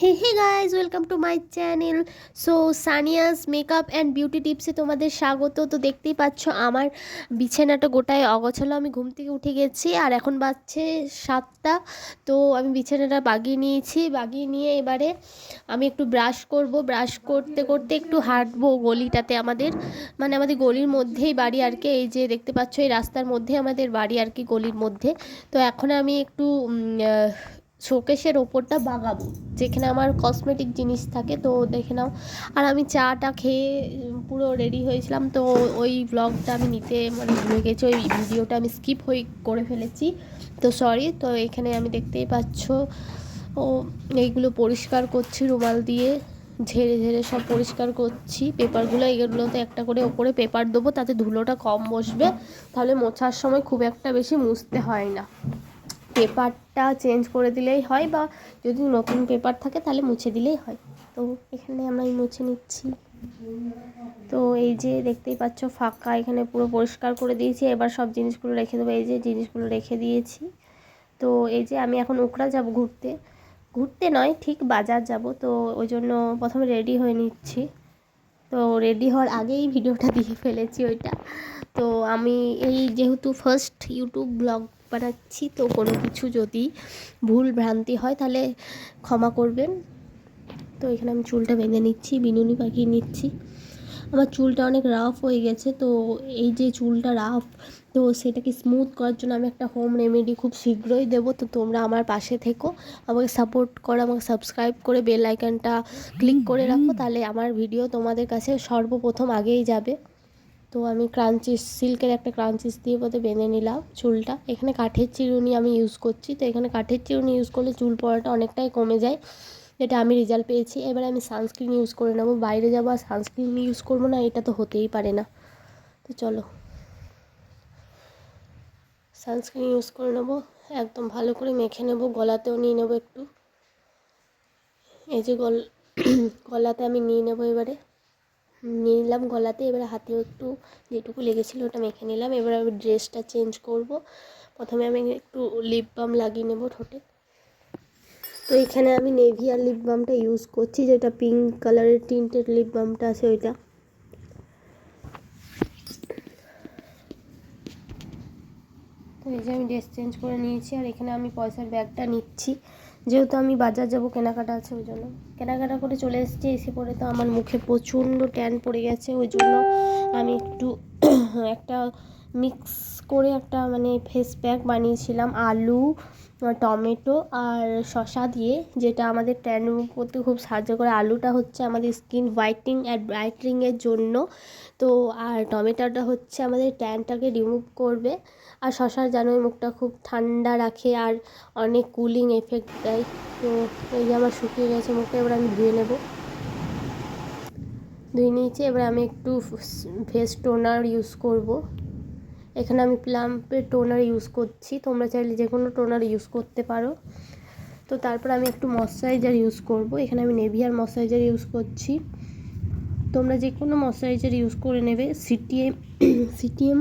Hey guys welcome to my channel. So Sania's makeup and beauty টিপসে তোমাদের স্বাগত। তো দেখতেই পাচ্ছ আমার বিছানাটা গোটায় অগোছালো। আমি ঘুম থেকে উঠে গেছি আর এখন বাজছে 7টা। তো আমি বিছানাটা বাগিয়ে নিয়েছি, বাগিয়ে নিয়ে এবারে আমি একটু ব্রাশ করব। ব্রাশ করতে করতে একটু হাঁটবো গলিটাতে। আমাদের গলির মধ্যেই বাড়ি আর কি। এই যে দেখতে পাচ্ছ এই রাস্তার মধ্যে আমাদের বাড়ি আর কি, গলির মধ্যে। তো এখন আমি একটু শোকেসের ওপরটা বাগাবো, যেখানে আমার কসমেটিক জিনিস থাকে। তো দেখে নাও। আর আমি চাটা খেয়ে পুরো রেডি হয়েছিলাম, তো ওই ব্লগটা আমি নিতে ভুলে গেছি, ওই ভিডিওটা আমি স্কিপ করে ফেলেছি। তো সরি। তো এখানে আমি দেখতেই পাচ্ছ ও এইগুলো পরিষ্কার করছি রুমাল দিয়ে, ঝেড়ে ঝেড়ে সব পরিষ্কার করছি পেপারগুলো। এইগুলোতে একটা করে ওপরে পেপার দেবো, তাতে ধুলোটা কম বসবে, তাহলে মোছার সময় খুব একটা বেশি মুছতে হয় না। পেপারটা চেঞ্জ করে দিলেই হয়, বা যদি নতুন পেপার থাকে তাহলে মুছে দিলেই হয়। তো এখানে আমরা মুছে নিচ্ছি। তো এই যে দেখতেই পাচ্ছ ফাঁকা, এখানে পুরো পরিষ্কার করে দিয়েছি। এবার সব জিনিসগুলো রেখে দেবো। এই যে জিনিসগুলো রেখে দিয়েছি। তো এই যে আমি এখন উকড়া যাব ঘুরতে নয়, ঠিক বাজার যাব। তো ওই জন্য প্রথমে রেডি হয়ে নিচ্ছি। তো রেডি হওয়ার আগেই ভিডিওটা দিয়ে ফেলেছি ওইটা। তো আমি এই যেহেতু ফার্স্ট ইউটিউব ব্লগ বানাচ্ছি, তো কোনো কিছু যদি ভুল ভ্রান্তি হয় তাহলে ক্ষমা করবেন। তো এখানে আমি চুলটা বেঁধে নিচ্ছি, বিনুনি পাকিয়ে নিচ্ছি। আমার চুলটা অনেক রাফ হয়ে গেছে। তো এই যে চুলটা রাফ, তো সেটাকে স্মুথ করার জন্য আমি একটা হোম রেমেডি খুব শীঘ্রই দেবো। তো তোমরা আমার পাশে থেকো, আমাকে সাপোর্ট করো, আমাকে সাবস্ক্রাইব করে বেল আইকনটা ক্লিক করে রাখো, তাহলে আমার ভিডিও তোমাদের কাছে সর্বপ্রথম আগেই যাবে। তো আমি ক্রাঞ্চিস সিল্কের একটা ক্রাঞ্চিস দিয়ে বোধহয় বেঁধে নিলাম চুলটা। এখানে কাঠের চিরুনি আমি ইউজ করছি। তো এখানে কাঠের চিরুনি ইউজ করলে চুল পড়াটা অনেকটাই কমে যায়, যেটা আমি রেজাল্ট পেয়েছি। এবার আমি সানস্ক্রিন ইউজ করে নেবো। বাইরে যাবো আর সানস্ক্রিন ইউজ করবো না, এটা তো হতেই পারে না। তো চলো সানস্ক্রিন ইউজ করে নেবো, একদম ভালো করে মেখে নেবো। গলাতেও নিয়ে নেবো একটু, এই যে গলাতে আমি নিয়ে নেবো। এবারে নিয়ে নিলাম গলাতে, এবারে হাতেও একটু যেটুকু লেগেছিলো ওটা মেখে নিলাম। এবার আমি ড্রেসটা চেঞ্জ করব। প্রথমে আমি একটু লিপ বাম লাগিয়ে নেবো ঠোঁটে। তো এখানে আমি নেভিয়ার লিপ বামটা ইউজ করছি, যেটা পিঙ্ক কালারের টিন্টেড লিপ বামটা আছে ওইটা। তো এই যে আমি ড্রেস চেঞ্জ করে নিয়েছি, আর এখানে আমি পয়সার ব্যাগটা নিচ্ছি, যেহেতু আমি বাজার যাব, কেনাকাটা আছে ওই জন্য। কেনাকাটা করে চলে এসেছি, এসে পরে তো আমার মুখে প্রচণ্ড ট্যান পড়ে গেছে। ওই জন্য আমি একটু একটা মিক্স করে একটা ফেস প্যাক বানিয়েছিলাম আলু, টমেটো আর শসা দিয়ে, যেটা আমাদের ট্যান রিমুভ করতে খুব সাহায্য করে। আলুটা হচ্ছে আমাদের স্কিন হোয়াইটনিং অ্যান্ড ব্রাইটনিংয়ের জন্য, তো আর টমেটোটা হচ্ছে আমাদের ট্যানটাকে রিমুভ করবে। আর শসার জানোই মুখটা খুব ঠান্ডা রাখে আর অনেক কুলিং এফেক্ট দেয়। তো এই যে আমার শুকিয়ে গেছে মুখটা, এবার আমি ধুয়ে নেব। ধুয়ে নিয়েছি। এবার আমি একটু ফেস টোনার ইউজ করব। এখানে আমি প্লাম্পের টোনার ইউজ করছি, তোমরা চাইলে যে কোনো টোনার ইউজ করতে পারো। তো তারপর আমি একটু ময়শ্চারাইজার ইউজ করব। এখানে আমি নেভিয়ার ময়শ্চারাইজার ইউজ করছি, তোমরা যে কোনো ময়শ্চারাইজার ইউজ করে নেবে। সিটিএম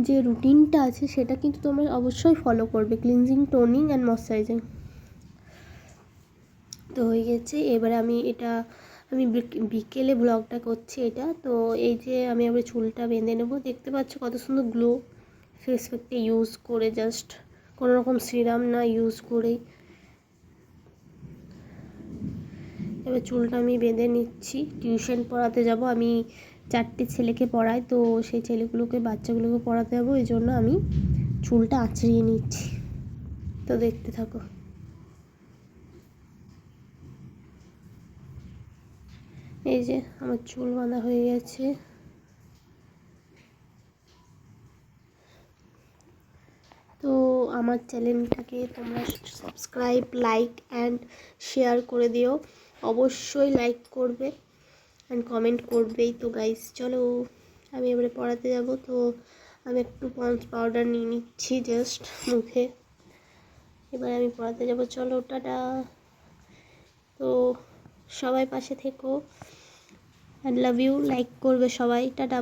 যে রুটিনটা আছে সেটা কিন্তু তোমরা অবশ্যই ফলো করবে, ক্লিনজিং, টোনিং অ্যান্ড ময়শ্চারাইজিং। তো হয়ে গেছে। এবারে আমি বিকেলে ব্লগটা করছি এটা। তো এই যে আমি আবার চুলটা বেঁধে নেব। দেখতে পাচ্ছ কত সুন্দর গ্লো ফেস প্যাকটা ইউজ করে, জাস্ট কোনো রকম সিরাম না ইউজ করেই। এবার চুলটা আমি বেঁধে নিচ্ছি। টিউশন পড়াতে যাব, আমি 4টে ছেলেকে পড়াই, তো সেই বাচ্চাগুলোকে পড়াতে যাবো, এই জন্য আমি চুলটা আঁচড়িয়ে নিচ্ছি। তো দেখতে থাকো। এই যে আমার চুল বাঁধা হয়ে গেছে। তো আমার চ্যানেলটাকে তোমরা সাবস্ক্রাইব, লাইক অ্যান্ড শেয়ার করে দিও। অবশ্যই লাইক করবে অ্যান্ড কমেন্ট করবেই। তো গাইস চলো, আমি এবারে পড়াতে যাব। তো আমি একটু পন্স পাউডার নিয়ে নিচ্ছি জাস্ট মুখে। এবার আমি পড়াতে যাব, চলো টাটা। তো সবাই পাশে থেকো, আই লাভ ইউ, লাইক করবে সবাই, টাটা।